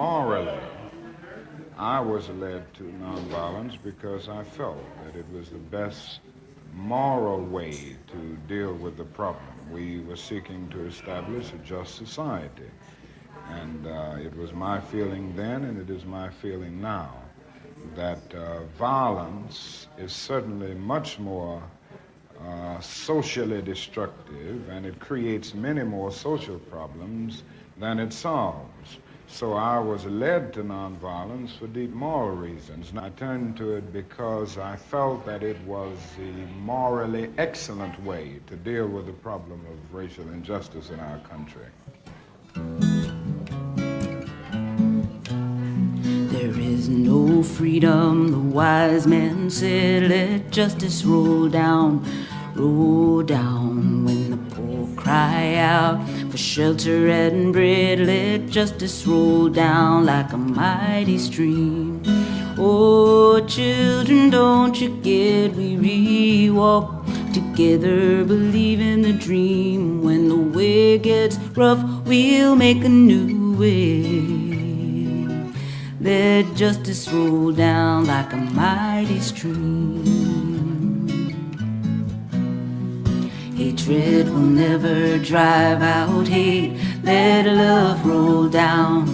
morally, I was led to nonviolence because I felt that it was the best moral way to deal with the problem. We were seeking to establish a just society. And it was my feeling then, and it is my feeling now, that violence is certainly much more socially destructive, and it creates many more social problems than it solves. So I was led to nonviolence for deep moral reasons. And I turned to it because I felt that it was the morally excellent way to deal with the problem of racial injustice in our country. There is no freedom, the wise man said, let justice roll down when the poor cry out for shelter and bread. Let justice roll down like a mighty stream. Oh, children, don't you get weary, walk together, believe in the dream. When the way gets rough, we'll make a new way. Let justice roll down like a mighty stream. Hatred will never drive out hate. Let love roll down.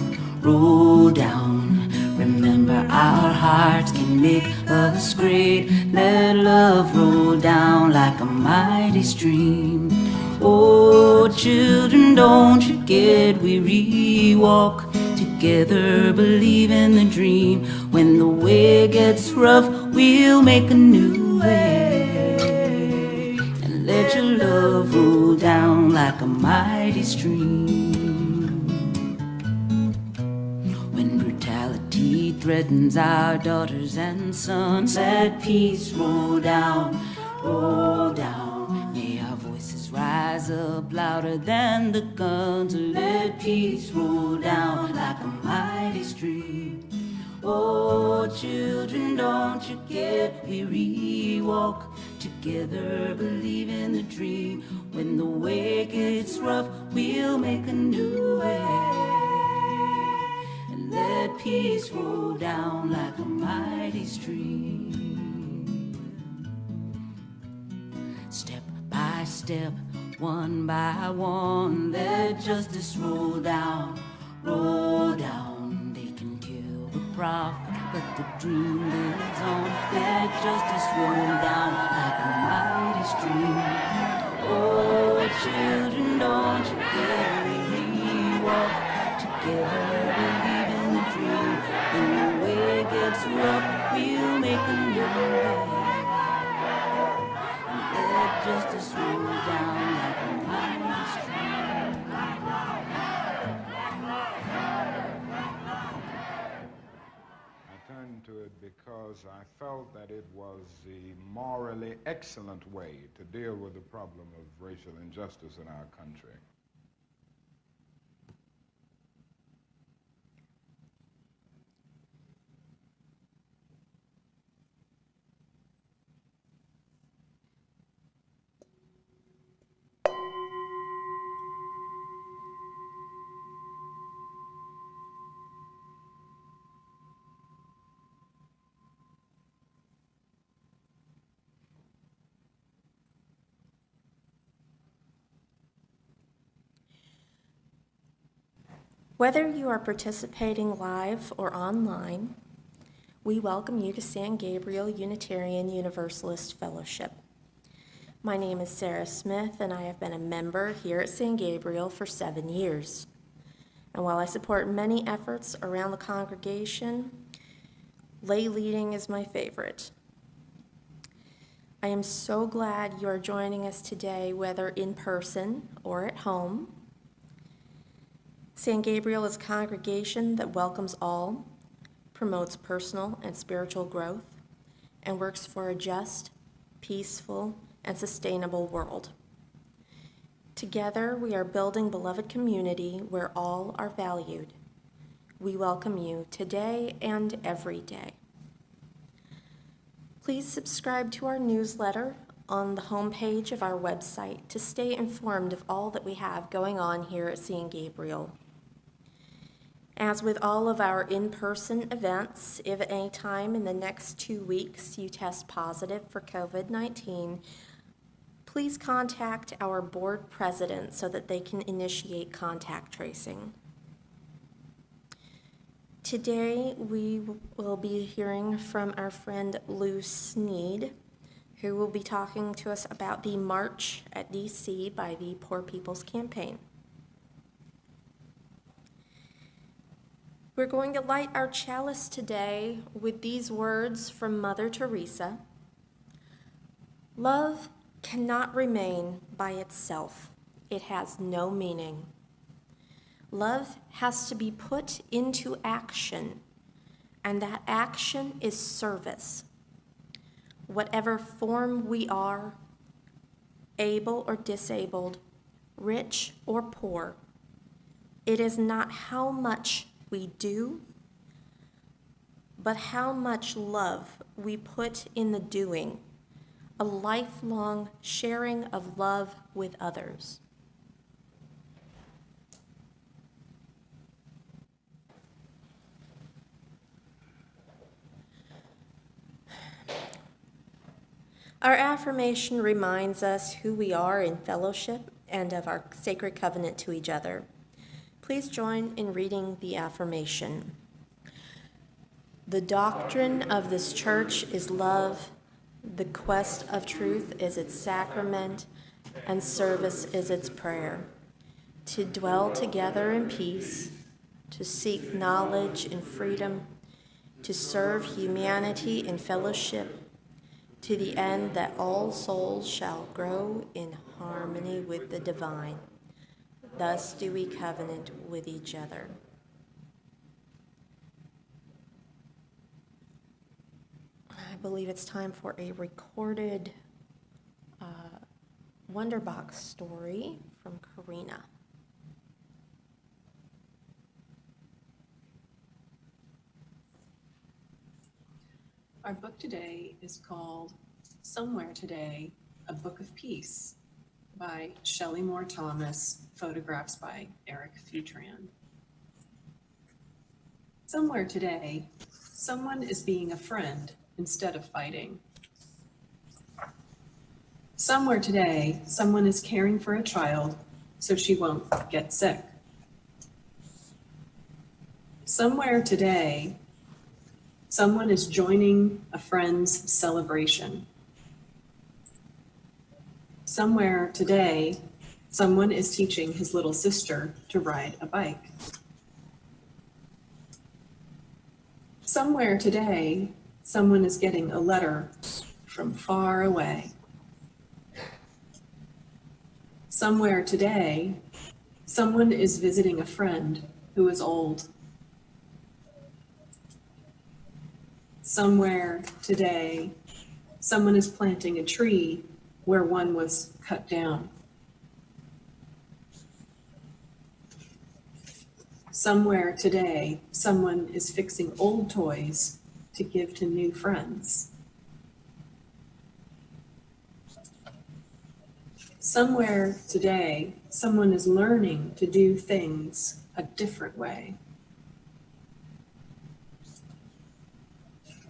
Remember, our hearts can make us great. Let love roll down like a mighty stream. Oh, children, don't you get weary, walk together, believe in the dream. When the way gets rough, we'll make a new way. And let your love roll down like a mighty stream. When brutality threatens our daughters and sons, let peace roll down. May our voices rise up louder than the guns. Let peace roll down like a mighty stream. Oh, children, don't you get weary, walk together, believe in the dream. When the way gets rough, we'll make a new way. And let peace roll down like a mighty stream. Step by step, one by one, let justice roll down. They can kill the prophet, but the dream lives on. Let justice roll down like a mighty stream. Oh, children, don't you get weary, walk together, believe in the dream. When the way gets rough, we'll make a new way. Let justice roll down like a mighty stream. I turned to it because I felt that it was the morally excellent way to deal with the problem of racial injustice in our country. Whether you are participating live or online, we welcome you to San Gabriel Unitarian Universalist Fellowship. My name is Sarah Smith, and I have been a member here at San Gabriel for 7 years. And while I support many efforts around the congregation, lay leading is my favorite. I am so glad you are joining us today, whether in person or at home. San Gabriel is a congregation that welcomes all, promotes personal and spiritual growth, and works for a just, peaceful, and sustainable world. Together, we are building beloved community where all are valued. We welcome you today and every day. Please subscribe to our newsletter on the homepage of our website to stay informed of all that we have going on here at San Gabriel. As with all of our in-person events, if at any time in the next 2 weeks you test positive for COVID-19, please contact our board president so that they can initiate contact tracing. Today, we will be hearing from our friend Lou Snead, who will be talking to us about the March at DC by the Poor People's Campaign. We're going to light our chalice today with these words from Mother Teresa. Love cannot remain by itself. It has no meaning. Love has to be put into action, and that action is service. Whatever form we are, able or disabled, rich or poor, it is not how much we do, but how much love we put in the doing, a lifelong sharing of love with others. Our affirmation reminds us who we are in fellowship and of our sacred covenant to each other. Please join in reading the affirmation. The doctrine of this church is love, the quest of truth is its sacrament, and service is its prayer. To dwell together in peace, to seek knowledge in freedom, to serve humanity in fellowship, to the end that all souls shall grow in harmony with the divine. Thus do we covenant with each other. I believe it's time for a recorded Wonderbox story from Karina. Our book today is called Somewhere Today, A Book of Peace by Shelley Moore Thomas, photographs by Eric Walton. Somewhere today, someone is being a friend instead of fighting. Somewhere today, someone is caring for a child so she won't get sick. Somewhere today, someone is joining a friend's celebration. Somewhere today, someone is teaching his little sister to ride a bike. Somewhere today, someone is getting a letter from far away. Somewhere today, someone is visiting a friend who is old. Somewhere today, someone is planting a tree where one was cut down. Somewhere today, someone is fixing old toys to give to new friends. Somewhere today, someone is learning to do things a different way.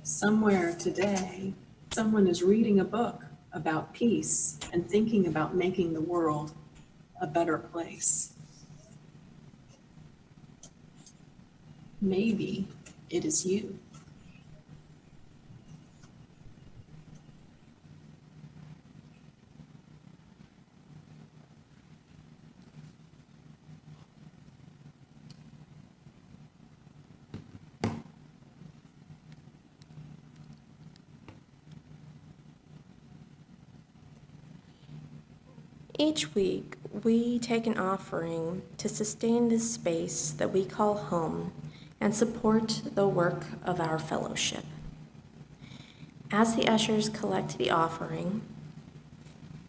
Somewhere today, someone is reading a book about peace and thinking about making the world a better place. Maybe it is you. Each week, we take an offering to sustain this space that we call home and support the work of our fellowship. As the ushers collect the offering,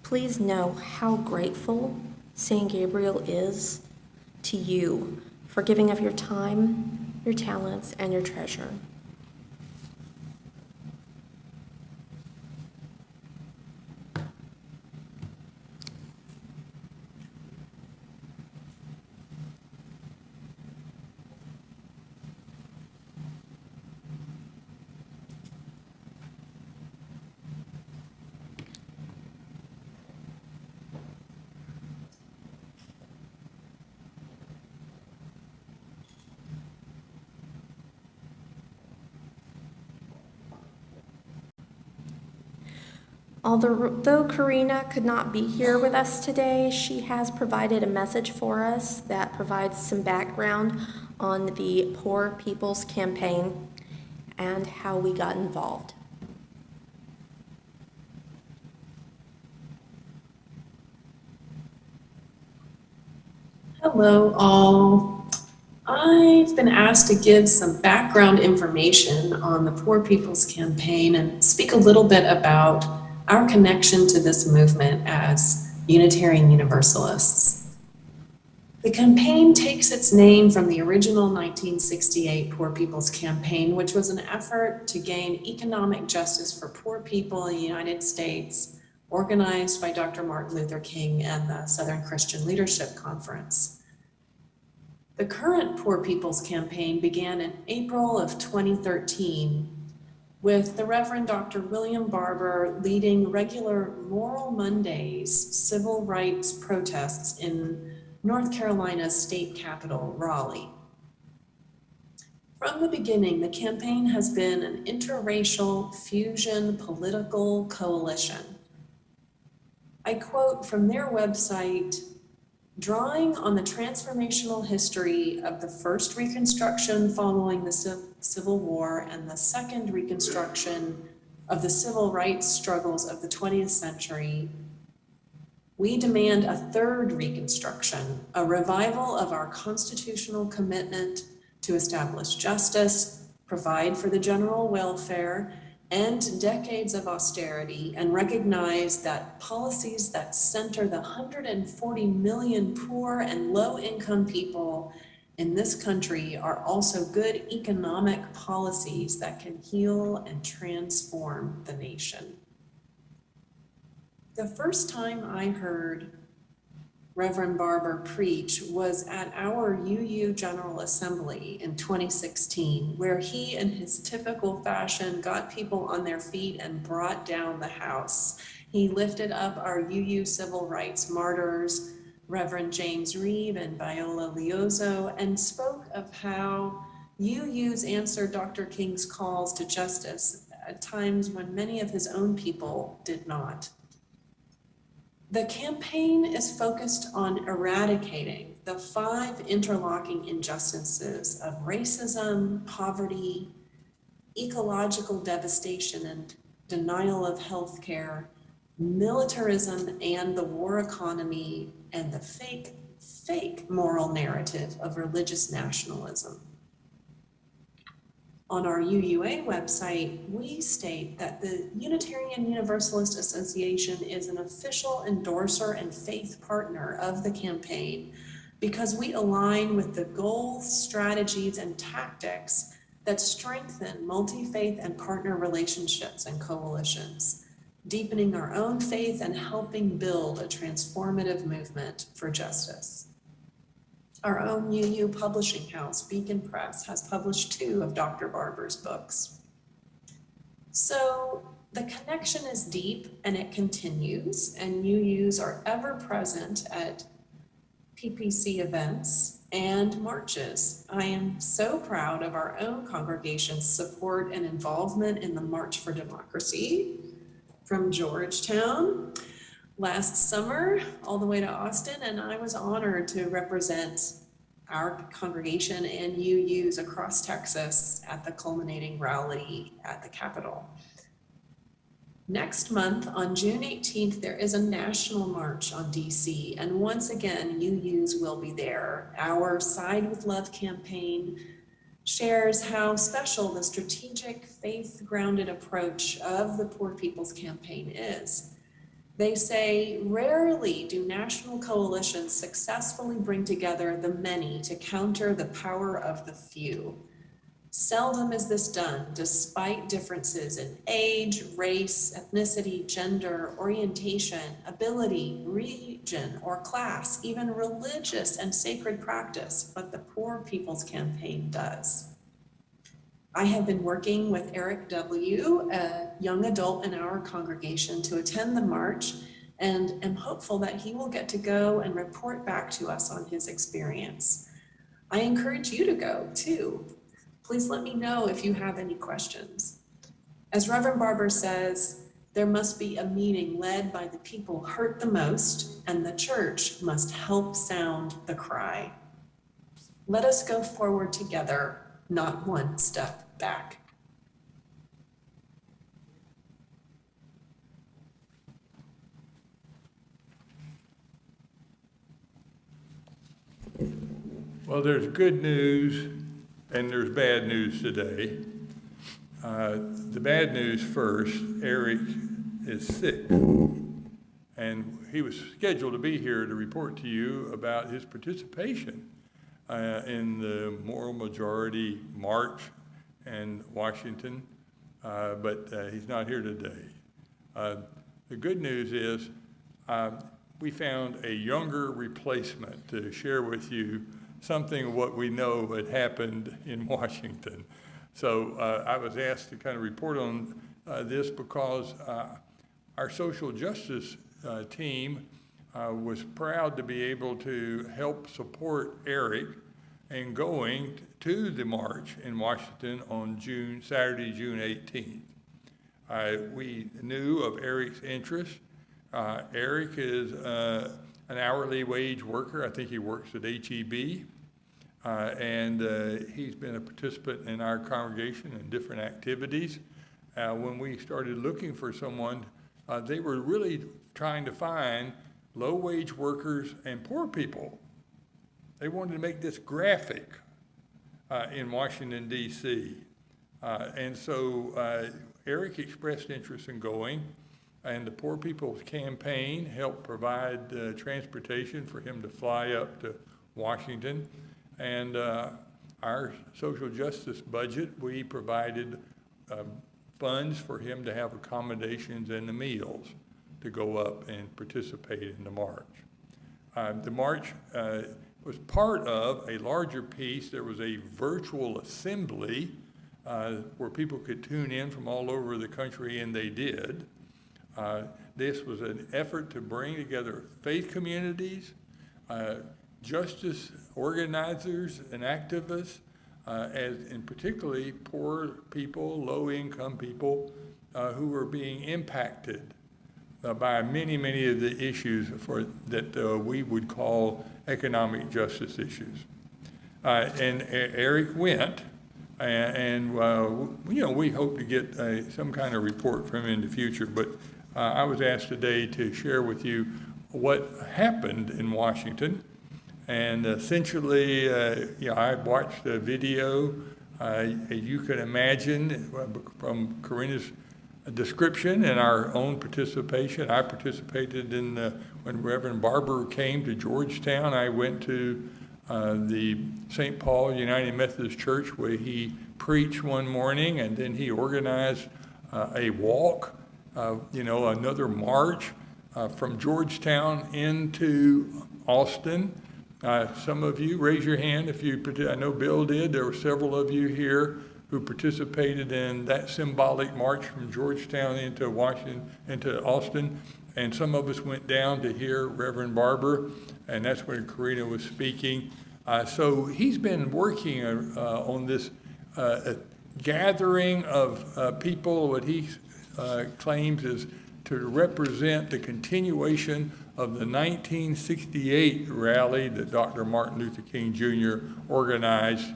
please know how grateful St. Gabriel is to you for giving of your time, your talents, and your treasure. Although Karina could not be here with us today, she has provided a message for us that provides some background on the Poor People's Campaign and how we got involved. Hello, all. I've been asked to give some background information on the Poor People's Campaign and speak a little bit about our connection to this movement as Unitarian Universalists. The campaign takes its name from the original 1968 Poor People's Campaign, which was an effort to gain economic justice for poor people in the United States, organized by Dr. Martin Luther King and the Southern Christian Leadership Conference. The current Poor People's Campaign began in April of 2013 with the Reverend Dr. William Barber leading regular Moral Mondays civil rights protests in North Carolina's state capital, Raleigh. From the beginning, the campaign has been an interracial fusion political coalition. I quote from their website, "Drawing on the transformational history of the first Reconstruction following the Civil War and the second Reconstruction of the civil rights struggles of the 20th century, we demand a third Reconstruction, a revival of our constitutional commitment to establish justice, provide for the general welfare, end decades of austerity, and recognize that policies that center the 140 million poor and low-income people in this country are also good economic policies that can heal and transform the nation." The first time I heard Reverend Barber preach was at our UU General Assembly in 2016, where he, in his typical fashion, got people on their feet and brought down the house. He lifted up our UU civil rights martyrs, Reverend James Reeve and Viola Liozzo, and spoke of how UUs answered Dr. King's calls to justice at times when many of his own people did not. The campaign is focused on eradicating the 5 interlocking injustices of racism, poverty, ecological devastation and denial of health care, militarism and the war economy, and the fake moral narrative of religious nationalism. On our UUA website, we state that the Unitarian Universalist Association is an official endorser and faith partner of the campaign because we align with the goals, strategies, and tactics that strengthen multi-faith and partner relationships and coalitions, deepening our own faith and helping build a transformative movement for justice. Our own UU publishing house, Beacon Press, has published 2 of Dr. Barber's books. So the connection is deep and it continues, and UUs are ever present at PPC events and marches. I am so proud of our own congregation's support and involvement in the March for Democracy from Georgetown last summer all the way to Austin, and I was honored to represent our congregation and UUs across Texas at the culminating rally at the Capitol. Next month, on June 18th, there is a national march on DC, and once again, UUs will be there. Our Side with Love campaign shares how special the strategic, faith-grounded approach of the Poor People's Campaign is. They say, rarely do national coalitions successfully bring together the many to counter the power of the few. Seldom is this done despite differences in age, race, ethnicity, gender, orientation, ability, region, or class, even religious and sacred practice, but the Poor People's Campaign does. I have been working with Eric W., a young adult in our congregation, to attend the march, and am hopeful that he will get to go and report back to us on his experience. I encourage you to go too. Please let me know if you have any questions. As Reverend Barber says, There must be a meeting led by the people hurt the most, and the church must help sound the cry. Let us go forward together, not one step back. Well, there's good news and there's bad news today. The bad news first, Eric is sick. And he was scheduled to be here to report to you about his participation in the Moral Majority March in Washington, but he's not here today. The good news is we found a younger replacement to share with you something of what we know had happened in Washington. So I was asked to kind of report on this because our social justice team was proud to be able to help support Eric in going to the march in Washington on Saturday, June 18th. We knew of Eric's interest. Eric is an hourly wage worker. I think he works at HEB. And he's been a participant in our congregation in different activities. When we started looking for someone, they were really trying to find low-wage workers and poor people. They wanted to make this graphic in Washington, D.C. And so Eric expressed interest in going, and the Poor People's Campaign helped provide transportation for him to fly up to Washington. And our social justice budget, we provided funds for him to have accommodations and the meals to go up and participate in the march. The march was part of a larger piece. There was a virtual assembly where people could tune in from all over the country, and they did. This was an effort to bring together faith communities, justice organizers and activists, and particularly poor people, low-income people who were being impacted by many, many of the issues that we would call economic justice issues. And Eric went, and we hope to get some kind of report from him in the future, but I was asked today to share with you what happened in Washington. And essentially, I watched a video. You can imagine from Corinna's description and our own participation. I participated in when Reverend Barber came to Georgetown. I went to the St. Paul United Methodist Church where he preached one morning, and then he organized a walk, another march from Georgetown into Austin. Some of you, raise your hand if you, I know Bill did, there were several of you here who participated in that symbolic march from Georgetown into Austin, and some of us went down to hear Reverend Barber, and that's when Karina was speaking. So he's been working on this gathering of people, what he claims is to represent the continuation of the 1968 rally that Dr. Martin Luther King Jr. organized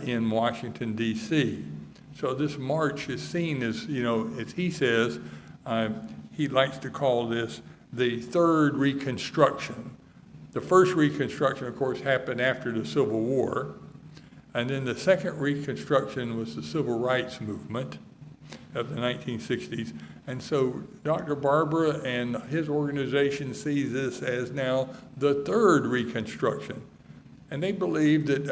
in Washington, D.C. So this march is seen as, as he says, he likes to call this the third Reconstruction. The first Reconstruction, of course, happened after the Civil War. And then the second Reconstruction was the Civil Rights Movement of the 1960s. And so Dr. Barber and his organization sees this as now the third Reconstruction. And they believe that,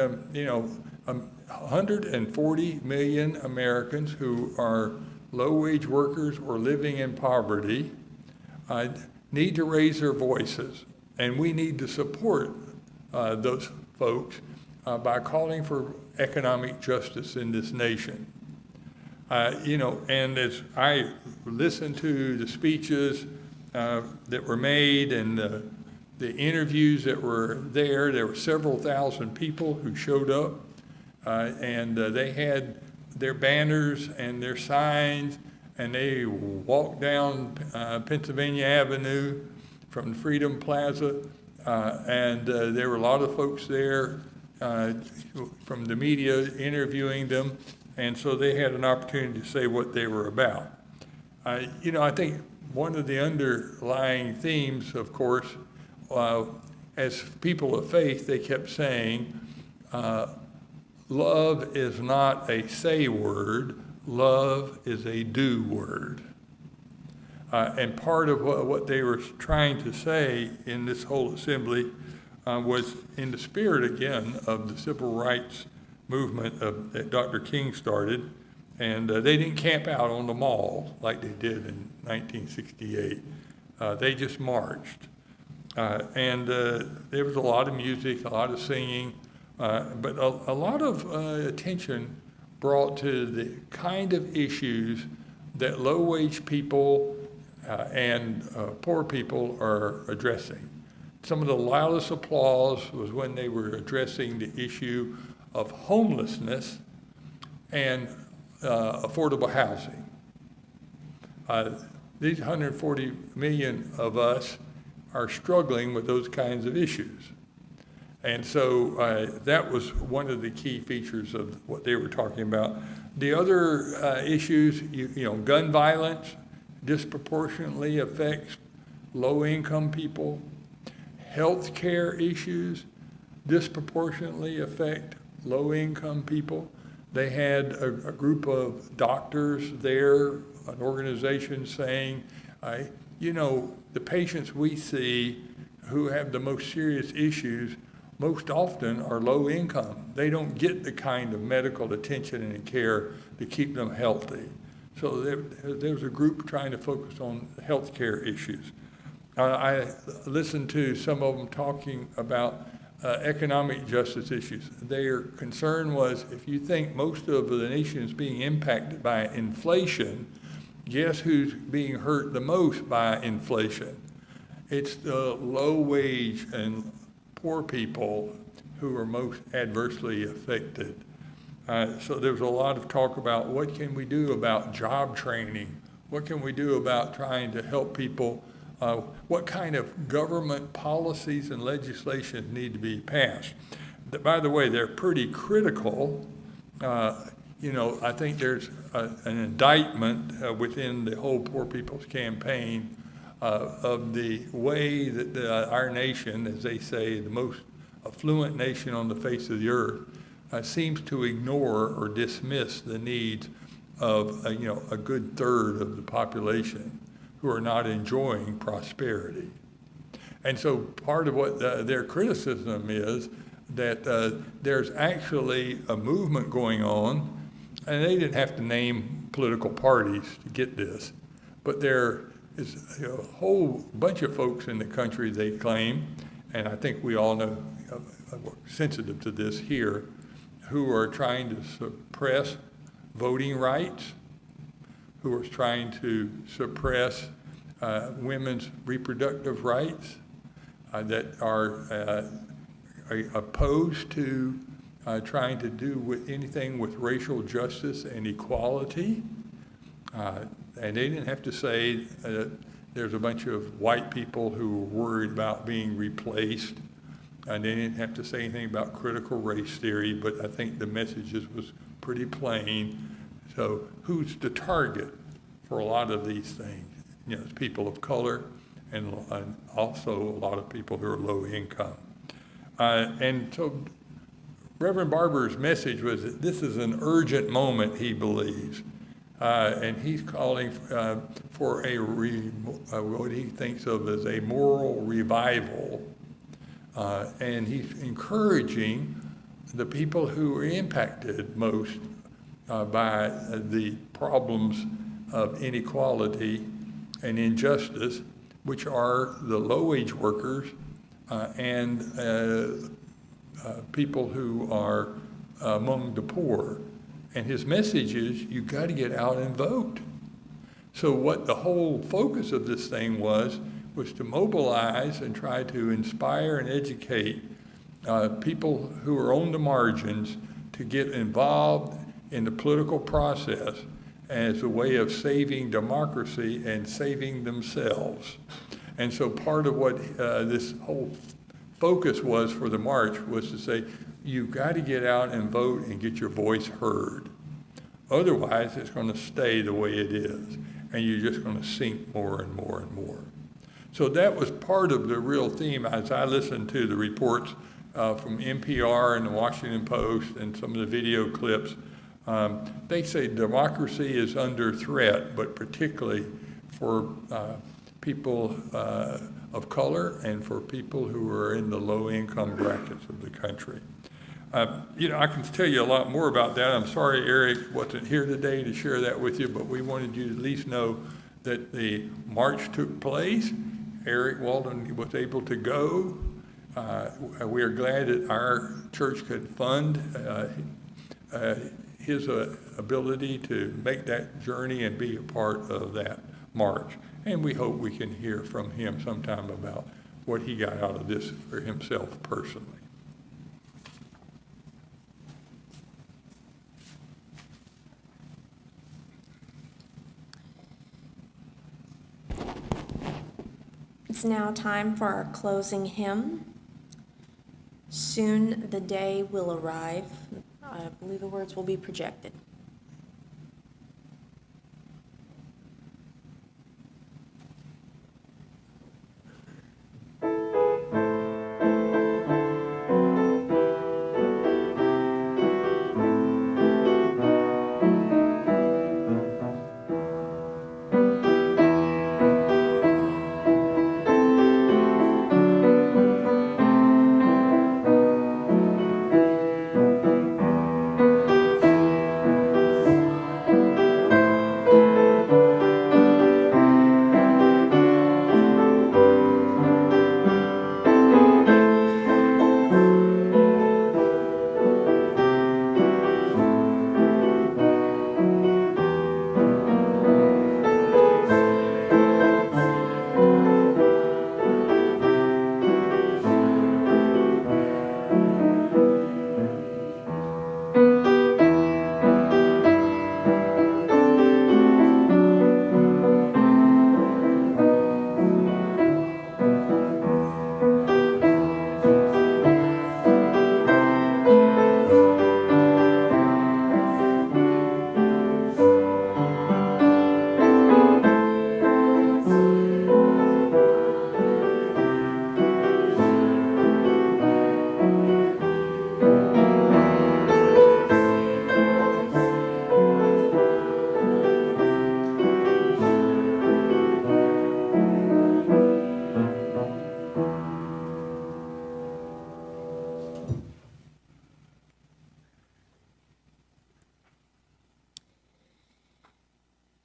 140 million Americans who are low-wage workers or living in poverty need to raise their voices. And we need to support those folks by calling for economic justice in this nation. And as I listened to the speeches that were made and the interviews that were there were several thousand people who showed up, and they had their banners and their signs, and they walked down Pennsylvania Avenue from Freedom Plaza, and there were a lot of folks there from the media interviewing them, and so they had an opportunity to say what they were about. I think one of the underlying themes, of course, as people of faith, they kept saying, love is not a say word, love is a do word. And part of what they were trying to say in this whole assembly was in the spirit, again, of the civil rights movement that Dr. King started. And they didn't camp out on the mall like they did in 1968. They just marched. And there was a lot of music, a lot of singing, but a lot of attention brought to the kind of issues that low-wage people and poor people are addressing. Some of the loudest applause was when they were addressing the issue of homelessness and affordable housing. These 140 million of us are struggling with those kinds of issues. And so that was one of the key features of what they were talking about. The other issues, gun violence disproportionately affects low-income people. Health care issues disproportionately affect low-income people. They had a group of doctors there, an organization saying, the patients we see who have the most serious issues most often are low income. They don't get the kind of medical attention and care to keep them healthy. So there was a group trying to focus on healthcare issues. I listened to some of them talking about economic justice issues. Their concern was, if you think most of the nation is being impacted by inflation, guess who's being hurt the most by inflation? It's the low wage and poor people who are most adversely affected. So there's a lot of talk about what can we do about job training? What can we do about trying to help people? What kind of government policies and legislation need to be passed? By the way, they're pretty critical. I think there's an indictment within the whole Poor People's Campaign of the way that our nation, as they say, the most affluent nation on the face of the earth, seems to ignore or dismiss the needs of a good third of the population who are not enjoying prosperity. And so part of what their criticism is that there's actually a movement going on, and they didn't have to name political parties to get this, but there is a whole bunch of folks in the country, they claim, and I think we all know, we're sensitive to this here, who are trying to suppress voting rights, who are trying to suppress women's reproductive rights, that are opposed to trying to do with anything with racial justice and equality. And they didn't have to say there's a bunch of white people who were worried about being replaced. And they didn't have to say anything about critical race theory, but I think the messages was pretty plain. So who's the target for a lot of these things? It's people of color and also a lot of people who are low income. And so Reverend Barber's message was that this is an urgent moment, he believes. And he's calling for what he thinks of as a moral revival. And he's encouraging the people who are impacted most by the problems of inequality and injustice, which are the low-wage workers and people who are among the poor. And his message is, you've got to get out and vote. So what the whole focus of this thing was to mobilize and try to inspire and educate people who are on the margins to get involved in the political process as a way of saving democracy and saving themselves. And so part of what this whole focus was for the march was to say, you've got to get out and vote and get your voice heard. Otherwise, it's going to stay the way it is, and you're just going to sink more and more and more. So that was part of the real theme as I listened to the reports from NPR and the Washington Post and some of the video clips. They say democracy is under threat, but particularly for people of color and for people who are in the low-income brackets of the country. I can tell you a lot more about that. I'm sorry Eric wasn't here today to share that with you, but we wanted you to at least know that the march took place. Eric Walton was able to go. We are glad that our church could fund his ability to make that journey and be a part of that march. And we hope we can hear from him sometime about what he got out of this for himself personally. It's now time for our closing hymn. Soon the day will arrive. I believe the words will be projected.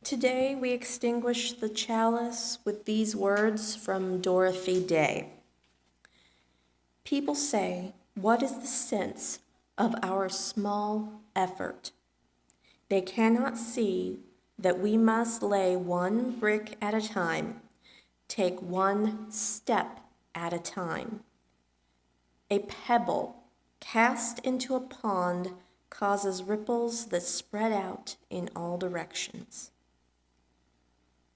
Today we extinguish the chalice with these words from Dorothy Day. People say, what is the sense of our small effort? They cannot see that we must lay one brick at a time, take one step at a time. A pebble cast into a pond causes ripples that spread out in all directions.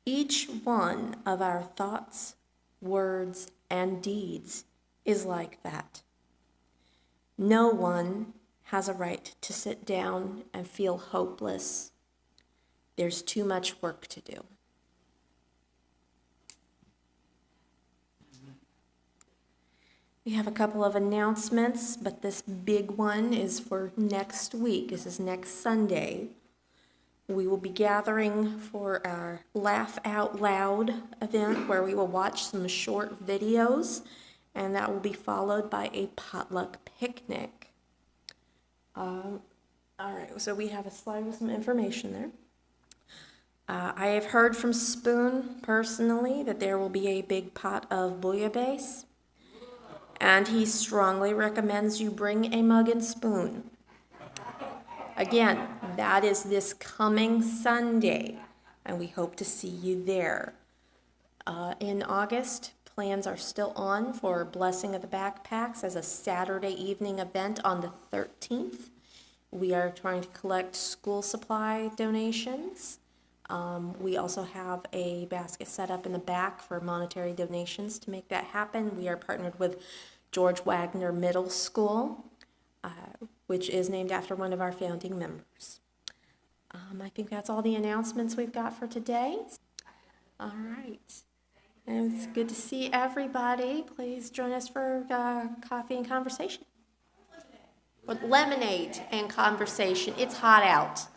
Each one of our thoughts, words, and deeds is like that. No one has a right to sit down and feel hopeless. There's too much work to do. We have a couple of announcements, but this big one is for next week. This is next Sunday. We will be gathering for our Laugh Out Loud event where we will watch some short videos, and that will be followed by a potluck picnic. All right, so we have a slide with some information there. I have heard from Spoon personally that there will be a big pot of bouillabaisse, and he strongly recommends you bring a mug and spoon. Again, that is this coming Sunday, and we hope to see you there. In August, plans are still on for Blessing of the Backpacks as a Saturday evening event on the 13th. We are trying to collect school supply donations. We also have a basket set up in the back for monetary donations to make that happen. We are partnered with George Wagner Middle School, which is named after one of our founding members. I think that's all the announcements we've got for today. All right. And it's good to see everybody. Please join us for coffee and conversation. With lemonade and conversation. It's hot out.